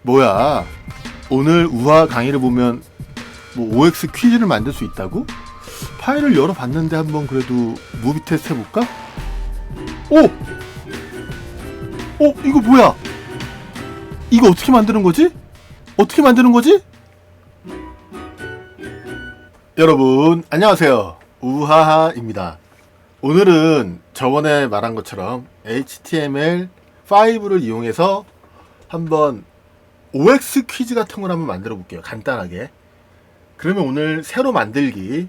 뭐야? 오늘 우화 강의를 보면 뭐 OX 퀴즈를 만들 수 있다고? 파일을 열어봤는데 한번 그래도 무비 테스트 해볼까? 오! 이거 뭐야? 이거 어떻게 만드는 거지? 어떻게 만드는 거지? 여러분 안녕하세요, 우하하입니다. 오늘은 저번에 말한 것처럼 HTML5를 이용해서 한번 OX 퀴즈 같은 걸 한번 만들어 볼게요. 간단하게. 그러면 오늘 새로 만들기,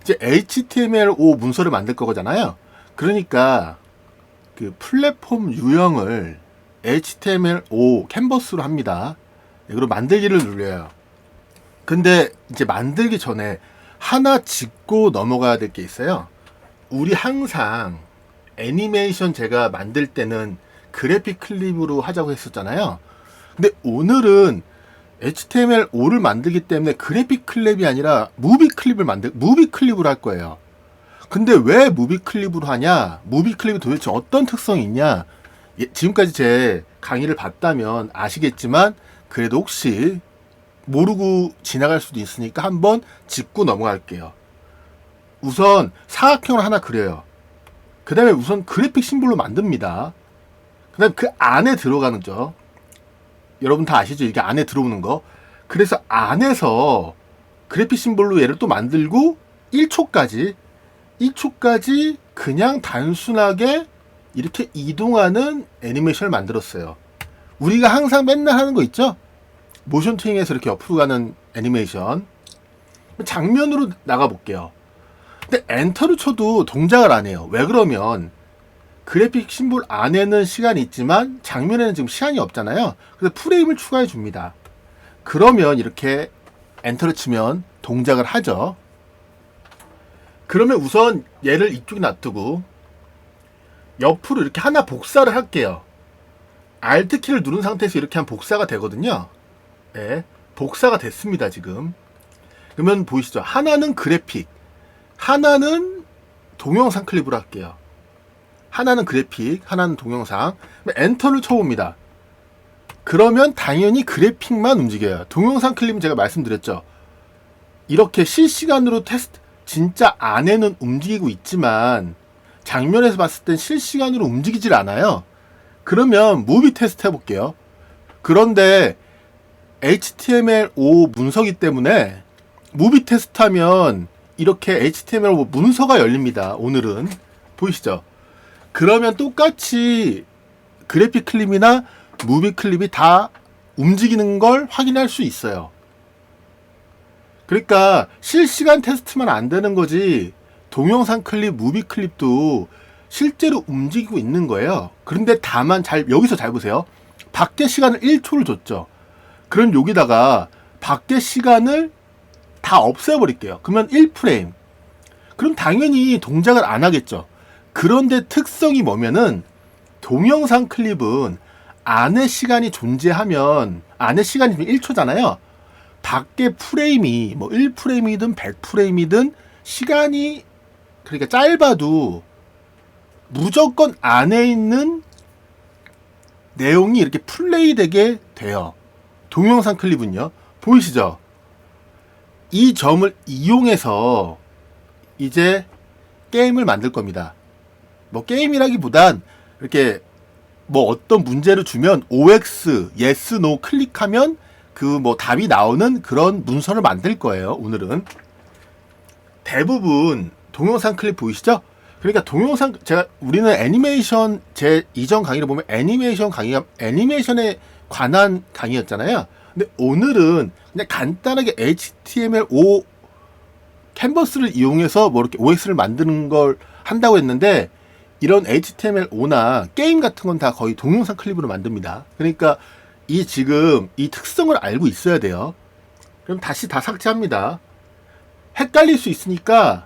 이제 HTML5 문서를 만들 거잖아요. 그러니까 그 플랫폼 유형을 HTML5 캔버스로 합니다. 그리고 만들기를 눌려요. 근데 이제 만들기 전에 하나 짚고 넘어가야 될 게 있어요. 우리 항상 애니메이션 제가 만들 때는 그래픽 클립으로 하자고 했었잖아요. 근데 오늘은 HTML5를 만들기 때문에 그래픽 클립이 아니라 무비 클립으로 할 거예요. 근데 왜 무비 클립으로 하냐? 무비 클립이 도대체 어떤 특성이 있냐? 지금까지 제 강의를 봤다면 아시겠지만, 그래도 혹시 모르고 지나갈 수도 있으니까 한번 짚고 넘어갈게요. 우선 사각형을 하나 그려요. 그 다음에 우선 그래픽 심볼로 만듭니다. 그 다음에 그 안에 들어가는 죠. 여러분 다 아시죠? 이게 안에 들어오는 거. 그래서 안에서 그래픽 심볼로 얘를 또 만들고 1초까지 그냥 단순하게 이렇게 이동하는 애니메이션을 만들었어요. 우리가 항상 맨날 하는 거 있죠? 모션 트윙에서 이렇게 옆으로 가는 애니메이션. 장면으로 나가 볼게요. 근데 엔터를 쳐도 동작을 안 해요. 왜 그러면 그래픽 심볼 안에는 시간이 있지만 장면에는 지금 시간이 없잖아요. 그래서 프레임을 추가해 줍니다. 그러면 이렇게 엔터를 치면 동작을 하죠. 그러면 우선 얘를 이쪽에 놔두고 옆으로 이렇게 하나 복사를 할게요. Alt 키를 누른 상태에서 이렇게 하면 복사가 되거든요. 네, 복사가 됐습니다. 지금. 그러면 보이시죠? 하나는 그래픽, 하나는 동영상 클립으로 할게요. 하나는 그래픽, 하나는 동영상. 엔터를 쳐봅니다. 그러면 당연히 그래픽만 움직여요. 동영상 클립은 제가 말씀드렸죠. 이렇게 실시간으로 테스트, 진짜 안에는 움직이고 있지만 장면에서 봤을 땐 실시간으로 움직이질 않아요. 그러면 무비 테스트 해볼게요. 그런데 HTML5 문서기 때문에 무비 테스트 하면 이렇게 HTML5 문서가 열립니다. 오늘은 보이시죠? 그러면 똑같이 그래픽 클립이나 무비 클립이 다 움직이는 걸 확인할 수 있어요. 그러니까 실시간 테스트만 안 되는 거지, 동영상 클립, 무비 클립도 실제로 움직이고 있는 거예요. 그런데 다만 여기서 잘 보세요. 밖에 시간을 1초를 줬죠. 그럼 여기다가 밖에 시간을 다 없애버릴게요. 그러면 1프레임. 그럼 당연히 동작을 안 하겠죠. 그런데 특성이 뭐면은, 동영상 클립은 안에 시간이 존재하면, 안에 시간이 1초잖아요. 밖에 프레임이 뭐 1프레임이든 100프레임이든 시간이 그러니까 짧아도 무조건 안에 있는 내용이 이렇게 플레이 되게 돼요. 동영상 클립은요. 보이시죠? 이 점을 이용해서 이제 게임을 만들 겁니다. 뭐 게임이라기보단 이렇게 뭐 어떤 문제를 주면 OX, yes, no 클릭하면 그 뭐 답이 나오는 그런 문서를 만들 거예요. 오늘은 대부분 동영상 클립 보이시죠? 그러니까 우리는 애니메이션, 제 이전 강의를 보면 애니메이션에 관한 강의였잖아요. 근데 오늘은 그냥 간단하게 HTML5 캔버스를 이용해서 뭐 이렇게 OX를 만드는 걸 한다고 했는데, 이런 HTML5나 게임 같은 건 다 거의 동영상 클립으로 만듭니다. 그러니까 지금 이 특성을 알고 있어야 돼요. 그럼 다시 다 삭제합니다. 헷갈릴 수 있으니까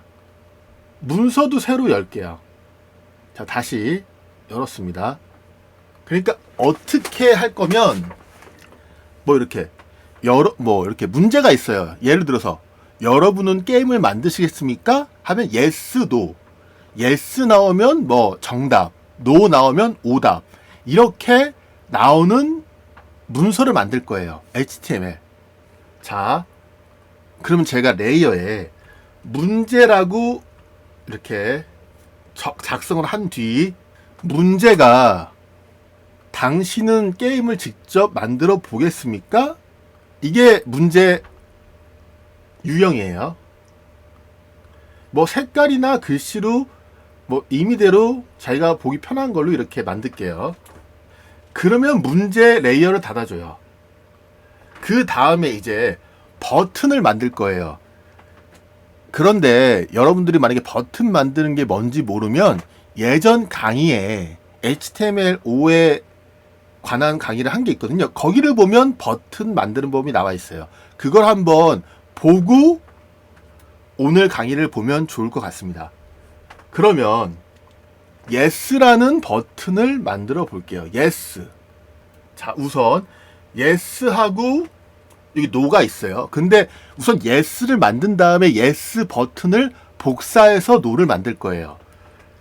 문서도 새로 열게요. 자, 다시 열었습니다. 그러니까 어떻게 할 거면 이렇게 이렇게 문제가 있어요. 예를 들어서 여러분은 게임을 만드시겠습니까? 하면 yes, no. yes 나오면 정답, no 나오면 오답. 이렇게 나오는 문서를 만들 거예요. HTML. 자, 그러면 제가 레이어에 문제라고 이렇게 작성을 한 뒤, 문제가 당신은 게임을 직접 만들어 보겠습니까? 이게 문제 유형이에요. 뭐 색깔이나 글씨로 뭐 임의대로 자기가 보기 편한 걸로 이렇게 만들게요. 그러면 문제 레이어를 닫아줘요. 그 다음에 이제 버튼을 만들 거예요. 그런데 여러분들이 만약에 버튼 만드는 게 뭔지 모르면 예전 강의에 HTML5에 관한 강의를 한 게 있거든요. 거기를 보면 버튼 만드는 법이 나와 있어요. 그걸 한번 보고 오늘 강의를 보면 좋을 것 같습니다. 그러면 yes라는 버튼을 만들어 볼게요. yes. 자, 우선 yes하고 여기 no가 있어요. 근데 우선 yes를 만든 다음에 yes 버튼을 복사해서 no를 만들 거예요.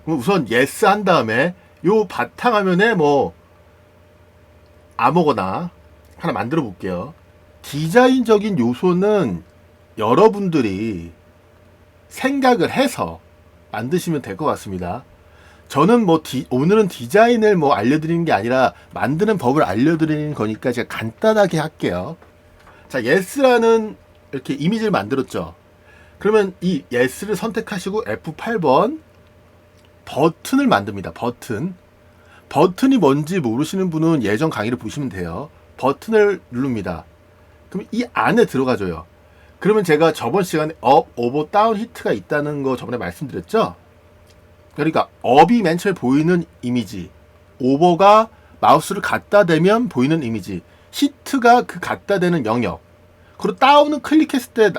그럼 우선 yes 한 다음에 요 바탕화면에 뭐 아무거나 하나 만들어 볼게요. 디자인적인 요소는 여러분들이 생각을 해서 만드시면 될 것 같습니다. 저는 뭐 오늘은 디자인을 뭐 알려드리는 게 아니라 만드는 법을 알려드리는 거니까 제가 간단하게 할게요. 자, yes라는 이렇게 이미지를 만들었죠. 그러면 이 yes를 선택하시고 F8번 버튼을 만듭니다. 버튼이 뭔지 모르시는 분은 예전 강의를 보시면 돼요. 버튼을 누릅니다. 그럼 이 안에 들어가줘요. 그러면 제가 저번 시간에 업, 오버, 다운, 히트가 있다는 거 저번에 말씀드렸죠? 그러니까 업이 맨 처음에 보이는 이미지, 오버가 마우스를 갖다 대면 보이는 이미지, 히트가 그 갖다 대는 영역, 그리고 다운은 클릭했을 때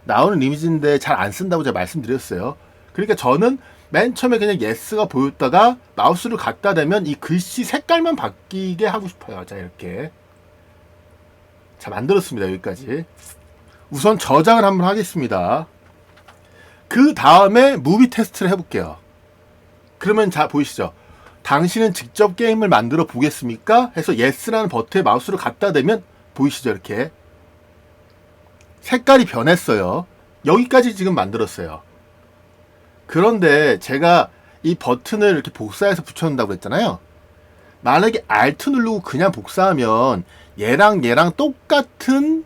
나오는 이미지인데 잘 안 쓴다고 제가 말씀드렸어요. 그러니까 저는 맨 처음에 그냥 yes가 보였다가 마우스를 갖다 대면 이 글씨 색깔만 바뀌게 하고 싶어요. 자, 이렇게. 자, 만들었습니다. 여기까지. 우선 저장을 한번 하겠습니다. 그 다음에 무비 테스트를 해볼게요. 그러면 자, 보이시죠? 당신은 직접 게임을 만들어 보겠습니까? 해서 yes라는 버튼에 마우스를 갖다 대면 보이시죠? 이렇게. 색깔이 변했어요. 여기까지 지금 만들었어요. 그런데 제가 이 버튼을 이렇게 복사해서 붙여놓는다고 했잖아요. 만약에 Alt 누르고 그냥 복사하면 얘랑 똑같은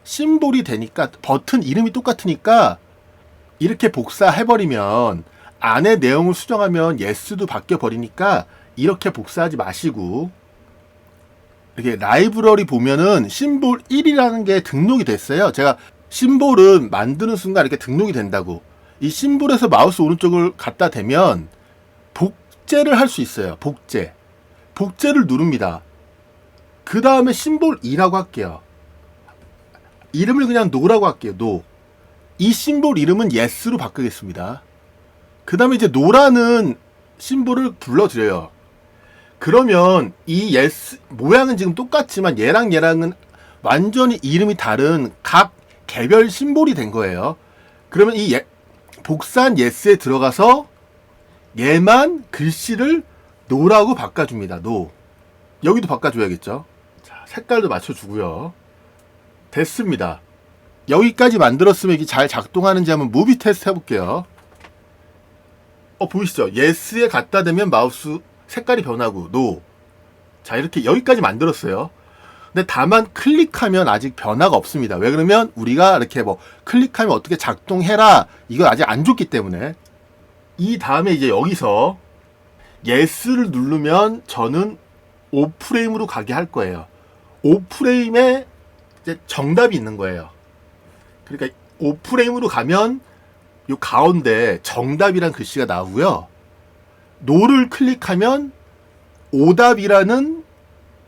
심볼이 되니까, 버튼 이름이 똑같으니까 이렇게 복사해버리면 안에 내용을 수정하면 yes도 바뀌어버리니까 이렇게 복사하지 마시고, 이렇게 라이브러리 보면은 심볼 1이라는 게 등록이 됐어요. 제가 심볼은 만드는 순간 이렇게 등록이 된다고. 이 심볼에서 마우스 오른쪽을 갖다 대면 복제를 할 수 있어요. 복제를 누릅니다. 그 다음에 심볼 2라고 할게요. 이름을 그냥 no라고 할게요. no. 이 심볼 이름은 yes로 바꾸겠습니다. 그 다음에 이제 no라는 심볼을 불러드려요. 그러면 이 yes 모양은 지금 똑같지만 얘랑은 완전히 이름이 다른 각 개별 심볼이 된 거예요. 그러면 이 복사한 yes에 들어가서 얘만 글씨를 no라고 바꿔줍니다. no. 여기도 바꿔줘야겠죠. 자, 색깔도 맞춰주고요. 됐습니다. 여기까지 만들었으면 이게 잘 작동하는지 한번 무비 테스트 해볼게요. 보이시죠? yes에 갖다 대면 마우스 색깔이 변하고 no. 자, 이렇게 여기까지 만들었어요. 근데 다만 클릭하면 아직 변화가 없습니다. 왜 그러면 우리가 이렇게 뭐 클릭하면 어떻게 작동해라, 이거 아직 안 줬기 때문에. 이 다음에 이제 여기서 yes를 누르면 저는 5프레임으로 가게 할 거예요. 5프레임에 이제 정답이 있는 거예요. 그러니까 5프레임으로 가면 요 가운데 정답이란 글씨가 나오고요. no를 클릭하면 오답이라는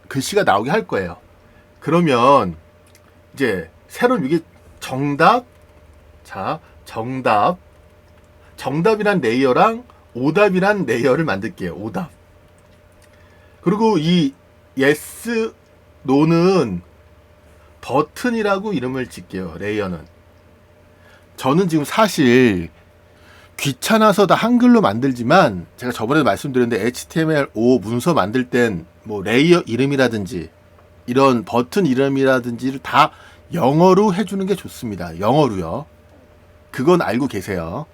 글씨가 나오게 할 거예요. 그러면 이제 새로운 이게 정답, 자, 정답이란 레이어랑 오답이란 레이어를 만들게요. 오답. 그리고 이 yes, no는 버튼이라고 이름을 짓게요. 레이어는. 저는 지금 사실 귀찮아서 다 한글로 만들지만, 제가 저번에도 말씀드렸는데 HTML5 문서 만들 땐 뭐 레이어 이름이라든지 이런 버튼 이름이라든지를 다 영어로 해주는 게 좋습니다. 영어로요. 그건 알고 계세요.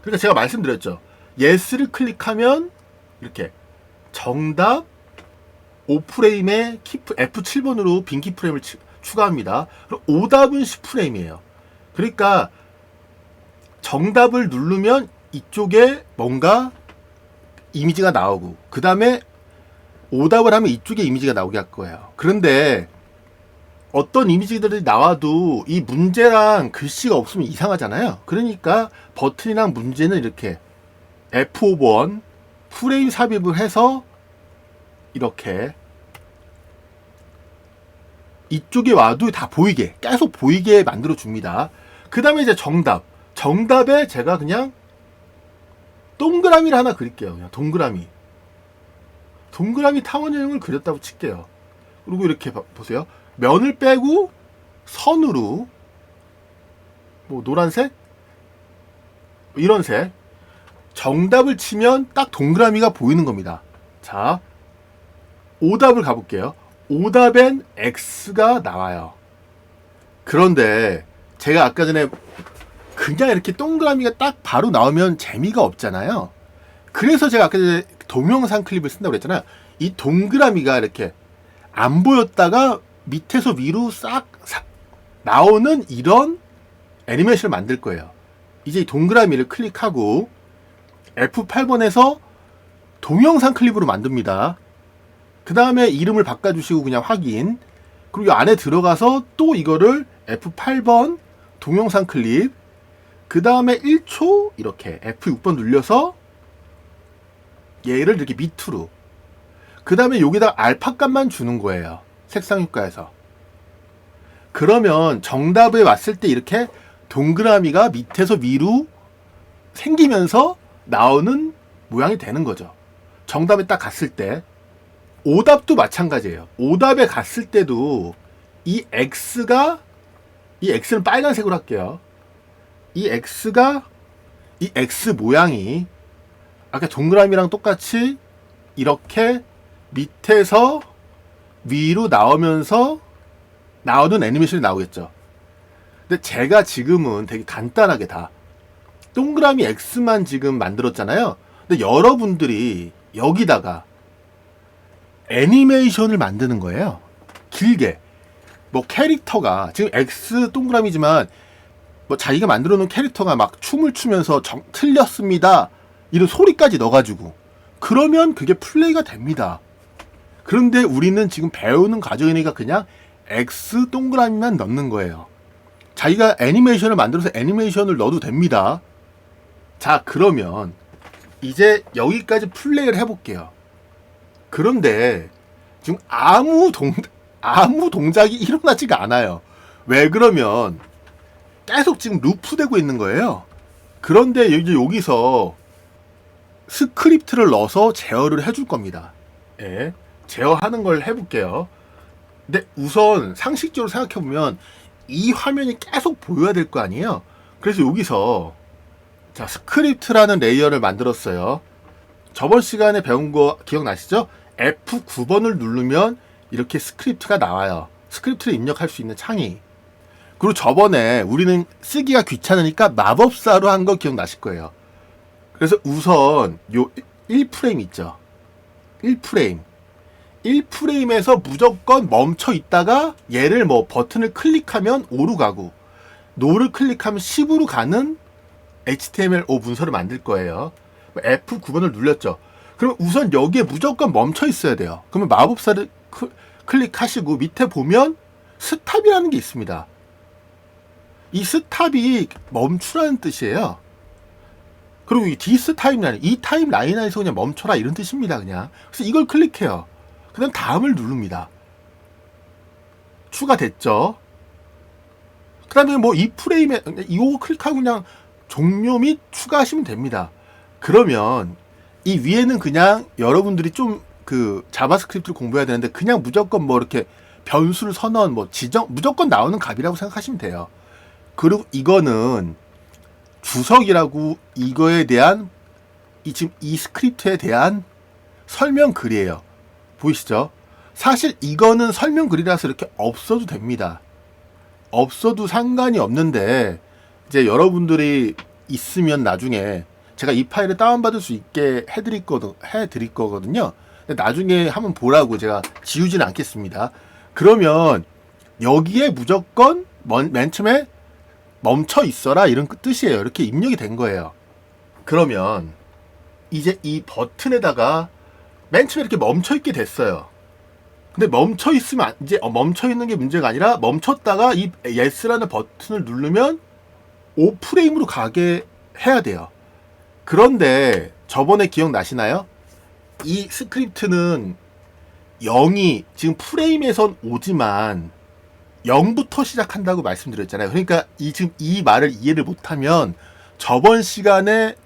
그러니까 제가 말씀드렸죠. yes를 클릭하면 이렇게 정답 5프레임에 F7번으로 빈 키프레임을 추가합니다. 그럼 오답은 10프레임이에요. 그러니까 정답을 누르면 이쪽에 뭔가 이미지가 나오고 그 다음에 오답을 하면 이쪽에 이미지가 나오게 할 거예요. 그런데 어떤 이미지들이 나와도 이 문제랑 글씨가 없으면 이상하잖아요. 그러니까 버튼이랑 문제는 이렇게 F5번 프레임 삽입을 해서 이렇게 이쪽에 와도 다 보이게 계속 보이게 만들어 줍니다. 그 다음에 이제 정답에 제가 그냥 동그라미를 하나 그릴게요. 그냥 동그라미 타원형을 그렸다고 칠게요. 그리고 이렇게 보세요. 면을 빼고 선으로 뭐 노란색 이런 색 정답을 치면 딱 동그라미가 보이는 겁니다. 자, 오답을 가볼게요. 오답엔 X가 나와요. 그런데 제가 아까 전에 그냥 이렇게 동그라미가 딱 바로 나오면 재미가 없잖아요. 그래서 제가 아까 전에 동영상 클립을 쓴다고 그랬잖아요. 이 동그라미가 이렇게 안 보였다가 밑에서 위로 싹 나오는 이런 애니메이션을 만들 거예요. 이제 이 동그라미를 클릭하고 F8번에서 동영상 클립으로 만듭니다. 그 다음에 이름을 바꿔주시고 그냥 확인. 그리고 이 안에 들어가서 또 이거를 F8번 동영상 클립. 그 다음에 1초 이렇게 F6번 눌려서 얘를 이렇게 밑으로. 그 다음에 여기다 알파 값만 주는 거예요. 색상 효과에서. 그러면 정답에 왔을 때 이렇게 동그라미가 밑에서 위로 생기면서 나오는 모양이 되는 거죠. 정답에 딱 갔을 때. 오답도 마찬가지예요. 오답에 갔을 때도 이 X는 빨간색으로 할게요. 이 X 모양이 아까 동그라미랑 똑같이 이렇게 밑에서 위로 나오면서 나오는 애니메이션이 나오겠죠. 근데 제가 지금은 되게 간단하게 다 동그라미 X만 지금 만들었잖아요. 근데 여러분들이 여기다가 애니메이션을 만드는 거예요. 길게. 뭐 캐릭터가 지금 X 동그라미지만 뭐 자기가 만들어 놓은 캐릭터가 막 춤을 추면서 틀렸습니다. 이런 소리까지 넣어가지고 그러면 그게 플레이가 됩니다. 그런데 우리는 지금 배우는 과정이니까 그냥 X 동그라미만 넣는 거예요. 자기가 애니메이션을 만들어서 애니메이션을 넣어도 됩니다. 자, 그러면 이제 여기까지 플레이를 해볼게요. 그런데 지금 아무 동작이 일어나지가 않아요. 왜 그러면 계속 지금 루프되고 있는 거예요. 그런데 여기서 스크립트를 넣어서 제어를 해줄 겁니다. 예, 제어하는 걸 해볼게요. 근데 우선 상식적으로 생각해보면 이 화면이 계속 보여야 될 거 아니에요. 그래서 여기서 자, 스크립트라는 레이어를 만들었어요. 저번 시간에 배운 거 기억나시죠? F9번을 누르면 이렇게 스크립트가 나와요. 스크립트를 입력할 수 있는 창이. 그리고 저번에 우리는 쓰기가 귀찮으니까 마법사로 한 거 기억나실 거예요. 그래서 우선 요 1프레임 있죠. 1프레임에서 무조건 멈춰 있다가 얘를 뭐 버튼을 클릭하면 5로 가고 노를 클릭하면 10으로 가는 HTML5 문서를 만들 거예요. F9번을 눌렸죠. 그럼 우선 여기에 무조건 멈춰 있어야 돼요. 그러면 마법사를 클릭하시고 밑에 보면 스탑이라는 게 있습니다. 이 스탑이 멈추라는 뜻이에요. 그리고 이 디스 타임라인, 이 타임라인에서 그냥 멈춰라 이런 뜻입니다. 그냥. 그래서 이걸 클릭해요. 그 다음 다음을 누릅니다. 추가됐죠. 그 다음에 뭐 이 프레임에 이거 클릭하고 그냥 종료 및 추가하시면 됩니다. 그러면 이 위에는 그냥 여러분들이 좀 그 자바스크립트를 공부해야 되는데 그냥 무조건 뭐 이렇게 변수를 선언 뭐 지정 무조건 나오는 값이라고 생각하시면 돼요. 그리고 이거는 주석이라고 이거에 대한 지금 이 스크립트에 대한 설명 글이에요. 보이시죠? 사실 이거는 설명글이라서 이렇게 없어도 됩니다. 없어도 상관이 없는데 이제 여러분들이 있으면 나중에 제가 이 파일을 다운받을 수 있게 해드릴 거거든요. 근데 나중에 한번 보라고 제가 지우지는 않겠습니다. 그러면 여기에 무조건 맨 처음에 멈춰 있어라 이런 뜻이에요. 이렇게 입력이 된 거예요. 그러면 이제 이 버튼에다가 맨 처음에 이렇게 멈춰 있게 됐어요. 근데 멈춰 있으면 이제 멈춰 있는 게 문제가 아니라 멈췄다가 이 yes라는 버튼을 누르면 5프레임으로 가게 해야 돼요. 그런데 저번에 기억나시나요? 이 스크립트는 0이 지금 프레임에선 오지만 0부터 시작한다고 말씀드렸잖아요. 그러니까 지금 이 말을 이해를 못하면 저번 시간에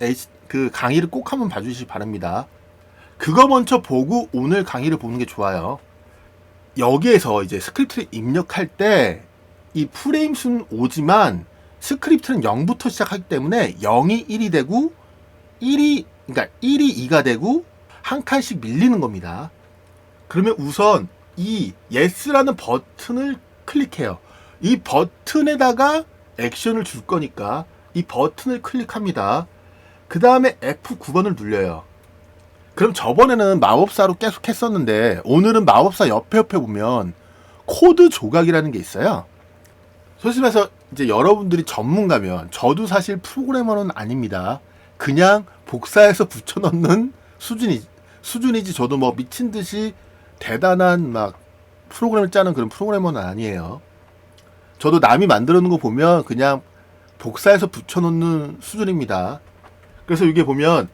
그 강의를 꼭 한번 봐주시기 바랍니다. 그거 먼저 보고 오늘 강의를 보는 게 좋아요. 여기에서 이제 스크립트를 입력할 때 이 프레임 수는 오지만 스크립트는 0부터 시작하기 때문에 0이 1이 되고 1이 2가 되고 한 칸씩 밀리는 겁니다. 그러면 우선 이 yes라는 버튼을 클릭해요. 이 버튼에다가 액션을 줄 거니까 이 버튼을 클릭합니다. 그 다음에 F9번을 눌려요. 그럼 저번에는 마법사로 계속 했었는데 오늘은 마법사 옆에 보면 코드 조각이라는 게 있어요. 솔직히 말해서 이제 여러분들이 전문가면 저도 사실 프로그래머는 아닙니다. 그냥 복사해서 붙여넣는 수준이지 저도 뭐 미친 듯이 대단한 막 프로그램을 짜는 그런 프로그래머는 아니에요. 저도 남이 만들어 놓은 거 보면 그냥 복사해서 붙여놓는 수준입니다. 그래서 이게 보면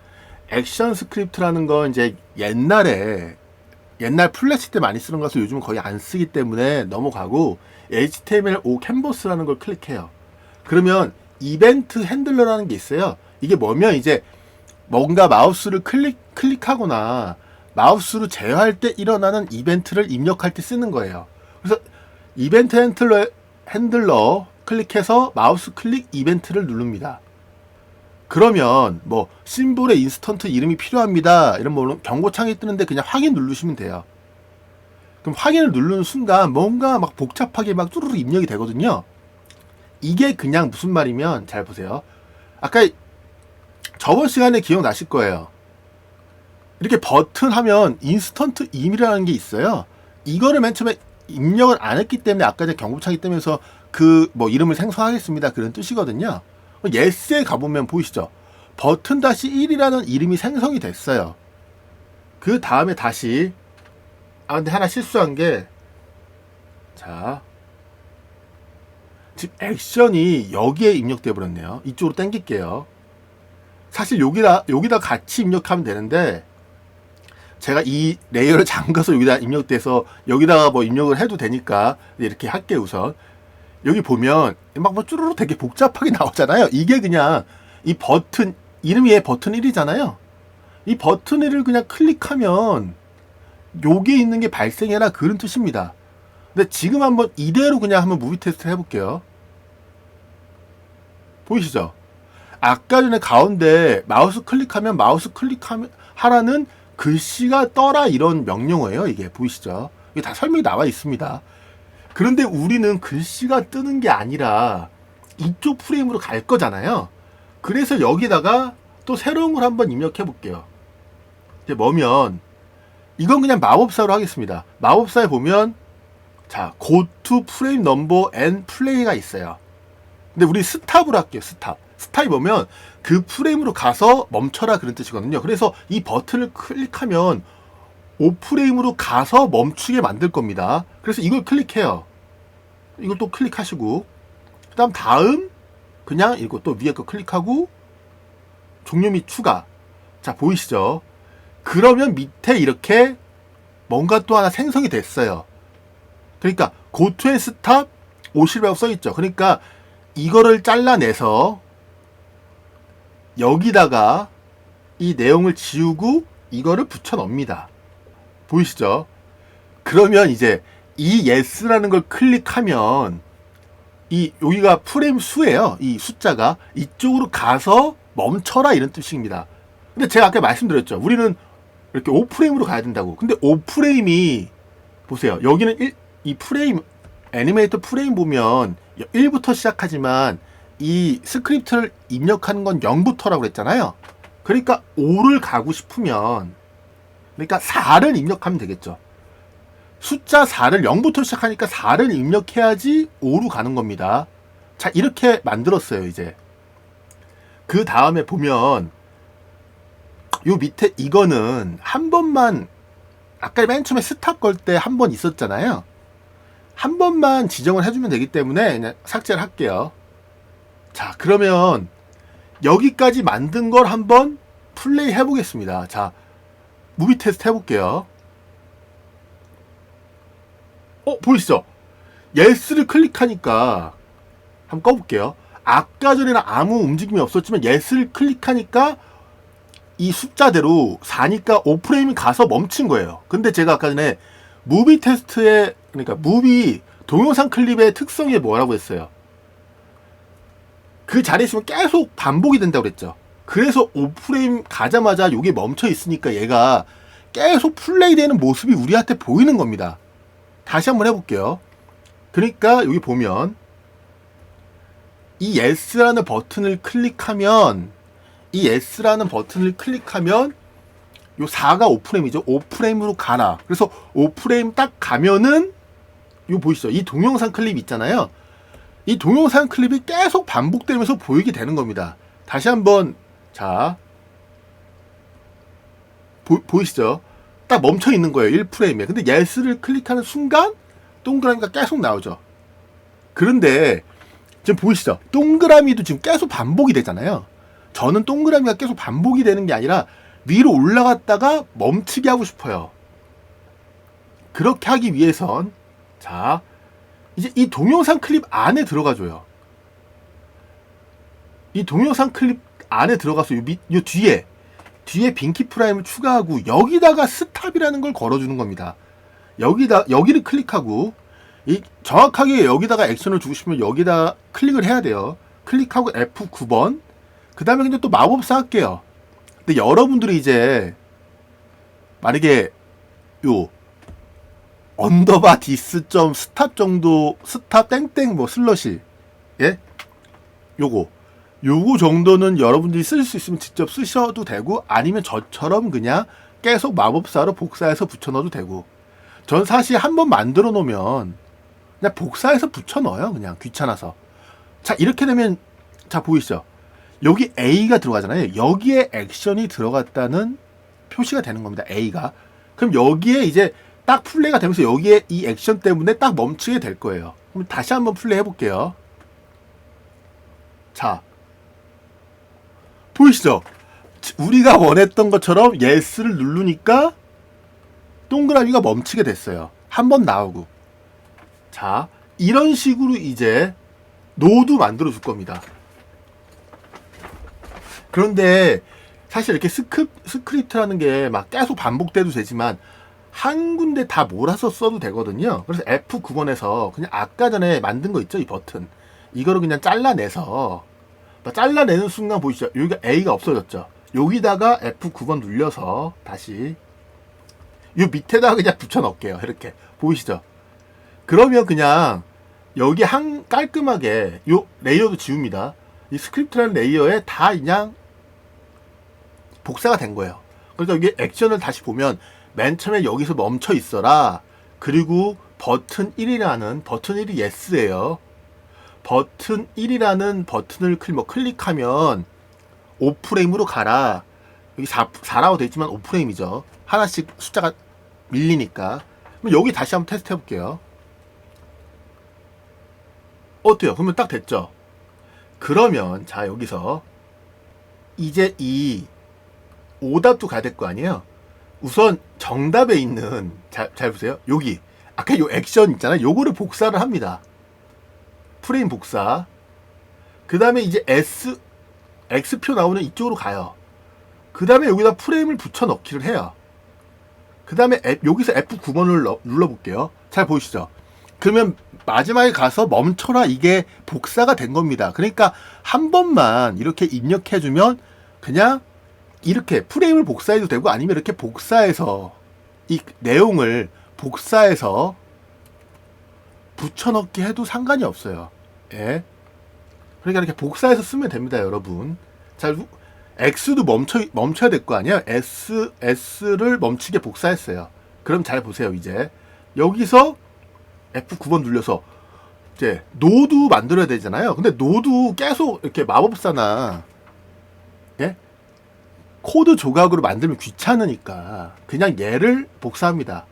액션 스크립트라는 건 이제 옛날 플래시 때 많이 쓰는 것을 요즘은 거의 안 쓰기 때문에 넘어가고 HTML5 캔버스라는 걸 클릭해요. 그러면 이벤트 핸들러라는 게 있어요. 이게 뭐면 이제 뭔가 마우스를 클릭하거나 마우스로 제어할 때 일어나는 이벤트를 입력할 때 쓰는 거예요. 그래서 이벤트 핸들러 클릭해서 마우스 클릭 이벤트를 누릅니다. 그러면 뭐 심볼의 인스턴트 이름이 필요합니다. 이런 뭐 경고창이 뜨는데 그냥 확인 누르시면 돼요. 그럼 확인을 누르는 순간 뭔가 막 복잡하게 막 뚜루루 입력이 되거든요. 이게 그냥 무슨 말이면 잘 보세요. 아까 저번 시간에 기억나실 거예요. 이렇게 버튼 하면 인스턴트 임이라는 게 있어요. 이거를 맨 처음에 입력을 안 했기 때문에 아까 전에 경고창이 뜨면서 그 뭐 이름을 생성하겠습니다. 그런 뜻이거든요. yes에 가보면 보이시죠? 버튼 -1이라는 이름이 생성이 됐어요. 그 다음에 다시 근데 하나 실수한 게 자 지금 액션이 여기에 입력돼 버렸네요. 이쪽으로 당길게요. 사실 여기다 같이 입력하면 되는데 제가 이 레이어를 잠가서 여기다 입력돼서 여기다가 뭐 입력을 해도 되니까 이렇게 할게요. 우선 여기 보면 막 뭐 쭈루루 되게 복잡하게 나오잖아요. 이게 그냥 이 버튼 이름이 버튼 1이잖아요. 이 버튼 1을 그냥 클릭하면 여기에 있는 게 발생해라 그런 뜻입니다. 근데 지금 한번 이대로 그냥 한번 무비 테스트를 해볼게요. 보이시죠? 아까 전에 가운데 마우스 클릭하면 하라는 글씨가 떠라 이런 명령어예요. 이게 보이시죠? 이게 다 설명이 나와 있습니다. 그런데 우리는 글씨가 뜨는 게 아니라 이쪽 프레임으로 갈 거잖아요. 그래서 여기다가 또 새로운 걸 한번 입력해 볼게요. 이제 뭐면 이건 그냥 마법사로 하겠습니다. 마법사에 보면 자 go to frame number and play가 있어요. 근데 우리 스탑으로 할게요. 스탑이 보면 그 프레임으로 가서 멈춰라 그런 뜻이거든요. 그래서 이 버튼을 클릭하면 5프레임으로 가서 멈추게 만들 겁니다. 그래서 이걸 클릭해요. 이걸 또 클릭하시고 다음 그냥 이거 또 위에 거 클릭하고 종료 및 추가. 자 보이시죠? 그러면 밑에 이렇게 뭔가 또 하나 생성이 됐어요. 그러니까 go to and stop 50이라고 써있죠. 그러니까 이거를 잘라내서 여기다가 이 내용을 지우고 이거를 붙여 넣습니다. 보이시죠? 그러면 이제 이 yes라는 걸 클릭하면 여기가 프레임 수예요. 이 숫자가 이쪽으로 가서 멈춰라 이런 뜻입니다. 근데 제가 아까 말씀드렸죠. 우리는 이렇게 5프레임으로 가야 된다고. 근데 5프레임이 보세요. 여기는 이 프레임, 애니메이터 프레임 보면 1부터 시작하지만 이 스크립트를 입력하는 건 0부터라고 그랬잖아요. 그러니까 5를 가고 싶으면, 그러니까 4를 입력하면 되겠죠. 숫자 4를 0부터 시작하니까 4를 입력해야지 5로 가는 겁니다. 자, 이렇게 만들었어요, 이제. 그 다음에 보면 요 밑에 이거는 한 번만, 아까 맨 처음에 스탑 걸 때 한 번 있었잖아요. 한 번만 지정을 해주면 되기 때문에 그냥 삭제를 할게요. 자, 그러면 여기까지 만든 걸 한번 플레이 해보겠습니다. 자, 무비 테스트 해볼게요. 보이시죠? 예스를 클릭하니까 한번 꺼볼게요. 아까 전에는 아무 움직임이 없었지만 예스를 클릭하니까 이 숫자대로 4니까 5프레임이 가서 멈춘 거예요. 근데 제가 아까 전에 무비 테스트에, 그러니까 무비 동영상 클립의 특성이 뭐라고 했어요? 그 자리에 있으면 계속 반복이 된다고 그랬죠. 그래서 5프레임 가자마자 이게 멈춰 있으니까 얘가 계속 플레이되는 모습이 우리한테 보이는 겁니다. 다시 한번 해볼게요. 그러니까 여기 보면 이 S라는 버튼을 클릭하면, 이 S라는 버튼을 클릭하면 요 4가 5프레임이죠. 5프레임으로 가라. 그래서 5프레임 딱 가면은 요 보이시죠? 이 동영상 클립 있잖아요. 이 동영상 클립이 계속 반복되면서 보이게 되는 겁니다. 다시 한번, 자, 보이시죠? 딱 멈춰 있는 거예요. 1프레임에. 근데 예스를 클릭하는 순간 동그라미가 계속 나오죠. 그런데 지금 보이시죠? 동그라미도 지금 계속 반복이 되잖아요. 저는 동그라미가 계속 반복이 되는 게 아니라 위로 올라갔다가 멈추게 하고 싶어요. 그렇게 하기 위해선, 자, 이제 이 동영상 클립 안에 들어가줘요. 이 동영상 클립 안에 들어가서 요 뒤에 빈키 프라임을 추가하고 여기다가 스탑이라는 걸 걸어주는 겁니다. 여기를 클릭하고, 정확하게 여기다가 액션을 주고 싶으면 여기다 클릭을 해야 돼요. 클릭하고 F9번. 그 다음에 근데 또 마법사 할게요. 근데 여러분들이 이제 만약에 요 언더바 디스 점 스탑 정도, 스탑 땡땡 뭐 슬러시, 예? 요거 정도는 여러분들이 쓸 수 있으면 직접 쓰셔도 되고, 아니면 저처럼 그냥 계속 마법사로 복사해서 붙여 넣어도 되고. 전 사실 한번 만들어 놓으면 그냥 복사해서 붙여 넣어요. 그냥 귀찮아서. 자, 이렇게 되면, 자, 보이시죠? 여기 A가 들어가잖아요. 여기에 액션이 들어갔다는 표시가 되는 겁니다. A가. 그럼 여기에 이제 딱 플레이가 되면서 여기에 이 액션 때문에 딱 멈추게 될 거예요. 그럼 다시 한번 플레이 해볼게요. 자, 보이시죠? 우리가 원했던 것처럼 예스를 누르니까 동그라미가 멈추게 됐어요. 한번 나오고. 자, 이런 식으로 이제 노도 만들어 줄 겁니다. 그런데 사실 이렇게 스크립트라는 게 막 계속 반복돼도 되지만 한 군데 다 몰아서 써도 되거든요. 그래서 F9번에서 그냥 아까 전에 만든 거 있죠? 이 버튼. 이거를 그냥 잘라내서, 잘라내는 순간 보이시죠? 여기가 A가 없어졌죠? 여기다가 F9번 눌려서 다시 요 밑에다가 그냥 붙여 넣을게요. 이렇게. 보이시죠? 그러면 그냥 여기 깔끔하게 요 레이어도 지웁니다. 이 스크립트라는 레이어에 다 그냥 복사가 된 거예요. 그래서 여기 액션을 다시 보면 맨 처음에 여기서 멈춰 있어라. 그리고 버튼 1이라는, 버튼 1이 예스예요. 버튼 1이라는 버튼을 클릭하면 5프레임으로 가라. 여기 4라고 되어 있지만 5프레임이죠. 하나씩 숫자가 밀리니까. 그럼 여기 다시 한번 테스트 해볼게요. 어때요? 그러면 딱 됐죠? 그러면 자, 여기서 이제 이 오답도 가야 될 거 아니에요? 우선 정답에 있는, 잘 보세요. 여기 아까 요 액션 있잖아요. 요거를 복사를 합니다. 프레임 복사. 그 다음에 이제 X표 나오는 이쪽으로 가요. 그 다음에 여기다 프레임을 붙여 넣기를 해요. 그 다음에 여기서 F9번을 눌러볼게요. 잘 보이시죠? 그러면 마지막에 가서 멈춰라, 이게 복사가 된 겁니다. 그러니까 한 번만 이렇게 입력해주면 그냥 이렇게 프레임을 복사해도 되고, 아니면 이렇게 복사해서 이 내용을 복사해서 붙여넣기 해도 상관이 없어요. 예. 그러니까 이렇게 복사해서 쓰면 됩니다, 여러분. 자, X도 멈춰야 될 거 아니야? S를 멈추게 복사했어요. 그럼 잘 보세요, 이제. 여기서 F9번 눌려서 이제 노드 만들어야 되잖아요. 근데 노드 계속 이렇게 마법사나 예? 코드 조각으로 만들면 귀찮으니까 그냥 얘를 복사합니다.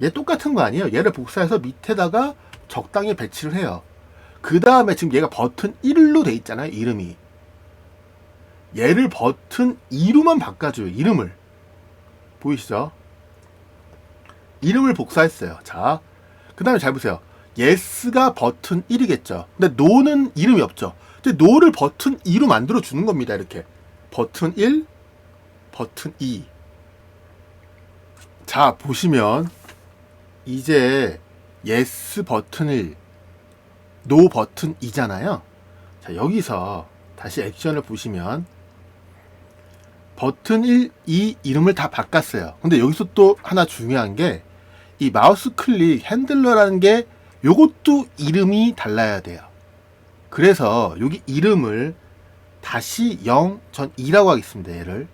얘 똑같은 거 아니에요? 얘를 복사해서 밑에다가 적당히 배치를 해요. 그 다음에 지금 얘가 버튼 1로 돼 있잖아요, 이름이. 얘를 버튼 2로만 바꿔줘요, 이름을. 보이시죠? 이름을 복사했어요. 자, 그 다음에 잘 보세요. yes가 버튼 1이겠죠. 근데 no는 이름이 없죠. 근데 no를 버튼 2로 만들어 주는 겁니다, 이렇게. 버튼 1, 버튼 2. 자, 보시면 이제 yes 버튼 1, no 버튼 2잖아요. 자, 여기서 다시 액션을 보시면 버튼 1, 2 이름을 다 바꿨어요. 근데 여기서 또 하나 중요한 게 이 마우스 클릭 핸들러라는 게 요것도 이름이 달라야 돼요. 그래서 여기 이름을 다시 0, 전 2라고 하겠습니다. 얘를.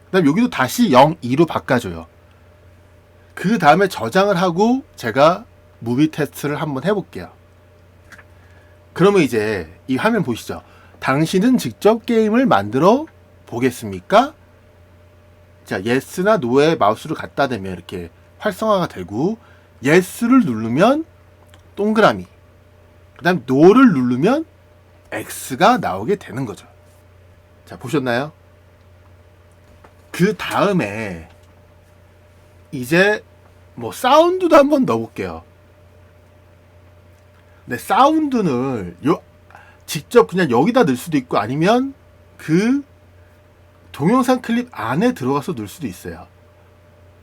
그 다음 여기도 다시 0, 2로 바꿔줘요. 그 다음에 저장을 하고 제가 무비 테스트를 한번 해볼게요. 그러면 이제 이 화면 보시죠. 당신은 직접 게임을 만들어 보겠습니까? 자, yes나 no에 마우스를 갖다 대면 이렇게 활성화가 되고, yes를 누르면 동그라미, 그 다음 no를 누르면 x가 나오게 되는 거죠. 자, 보셨나요? 그 다음에 이제 뭐 사운드도 한번 넣어볼게요. 근데 사운드는 직접 그냥 여기다 넣을 수도 있고, 아니면 그 동영상 클립 안에 들어가서 넣을 수도 있어요.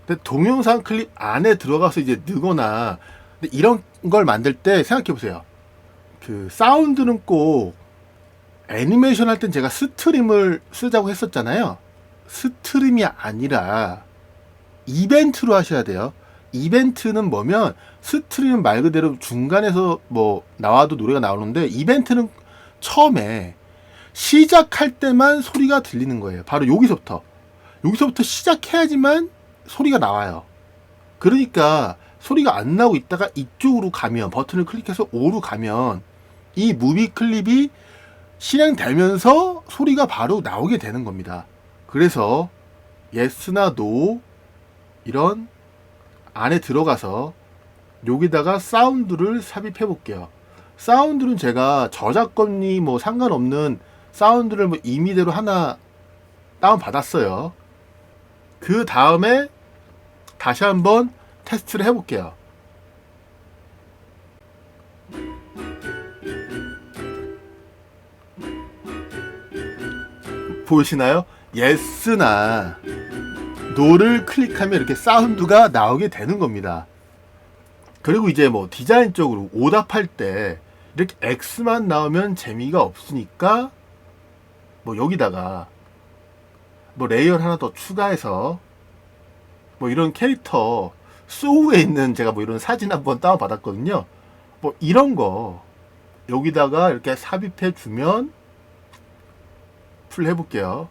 근데 동영상 클립 안에 들어가서 이제 넣거나, 근데 이런 걸 만들 때 생각해 보세요. 그 사운드는 꼭 애니메이션 할 땐 제가 스트림을 쓰자고 했었잖아요. 스트림이 아니라 이벤트로 하셔야 돼요. 이벤트는 뭐면, 스트림은 말 그대로 중간에서 뭐 나와도 노래가 나오는데, 이벤트는 처음에 시작할 때만 소리가 들리는 거예요. 바로 여기서부터 시작해야지만 소리가 나와요. 그러니까 소리가 안 나오고 있다가 이쪽으로 가면, 버튼을 클릭해서 O로 가면 이 무비 클립이 실행되면서 소리가 바로 나오게 되는 겁니다. 그래서 yes나 no 이런 안에 들어가서 여기다가 사운드를 삽입해 볼게요. 사운드는 제가 저작권이 뭐 상관없는 사운드를 뭐 임의대로 하나 다운 받았어요. 그 다음에 다시 한번 테스트를 해볼게요. 보이시나요? yes나 no를 클릭하면 이렇게 사운드가 나오게 되는 겁니다. 그리고 이제 뭐 디자인적으로 오답할 때 이렇게 X만 나오면 재미가 없으니까 뭐 여기다가 뭐 레이어 하나 더 추가해서 뭐 이런 캐릭터 소우에 있는, 제가 뭐 이런 사진 한번 다운 받았거든요. 뭐 이런 거 여기다가 이렇게 삽입해 주면, 풀 해볼게요.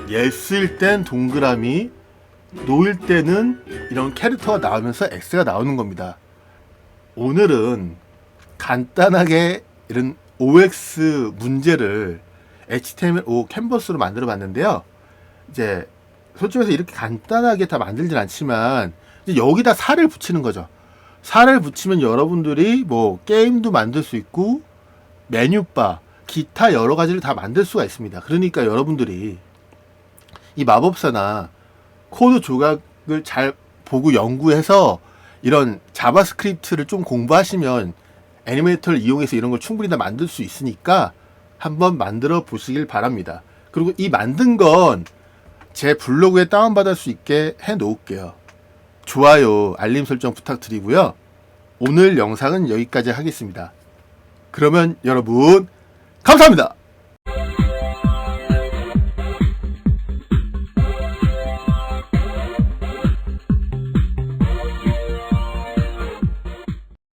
yes일 땐 동그라미, no일 때는 이런 캐릭터가 나오면서 X가 나오는 겁니다. 오늘은 간단하게 이런 OX 문제를 HTML5 캔버스로 만들어 봤는데요. 이제 솔직히 해서 이렇게 간단하게 다 만들진 않지만, 이제 여기다 살을 붙이는 거죠. 살을 붙이면 여러분들이 뭐 게임도 만들 수 있고, 메뉴바, 기타 여러 가지를 다 만들 수가 있습니다. 그러니까 여러분들이 이 마법사나 코드 조각을 잘 보고 연구해서 이런 자바스크립트를 좀 공부하시면 애니메이터를 이용해서 이런 걸 충분히 다 만들 수 있으니까 한번 만들어 보시길 바랍니다. 그리고 이 만든 건 제 블로그에 다운받을 수 있게 해 놓을게요. 좋아요, 알림 설정 부탁드리고요. 오늘 영상은 여기까지 하겠습니다. 그러면 여러분 감사합니다.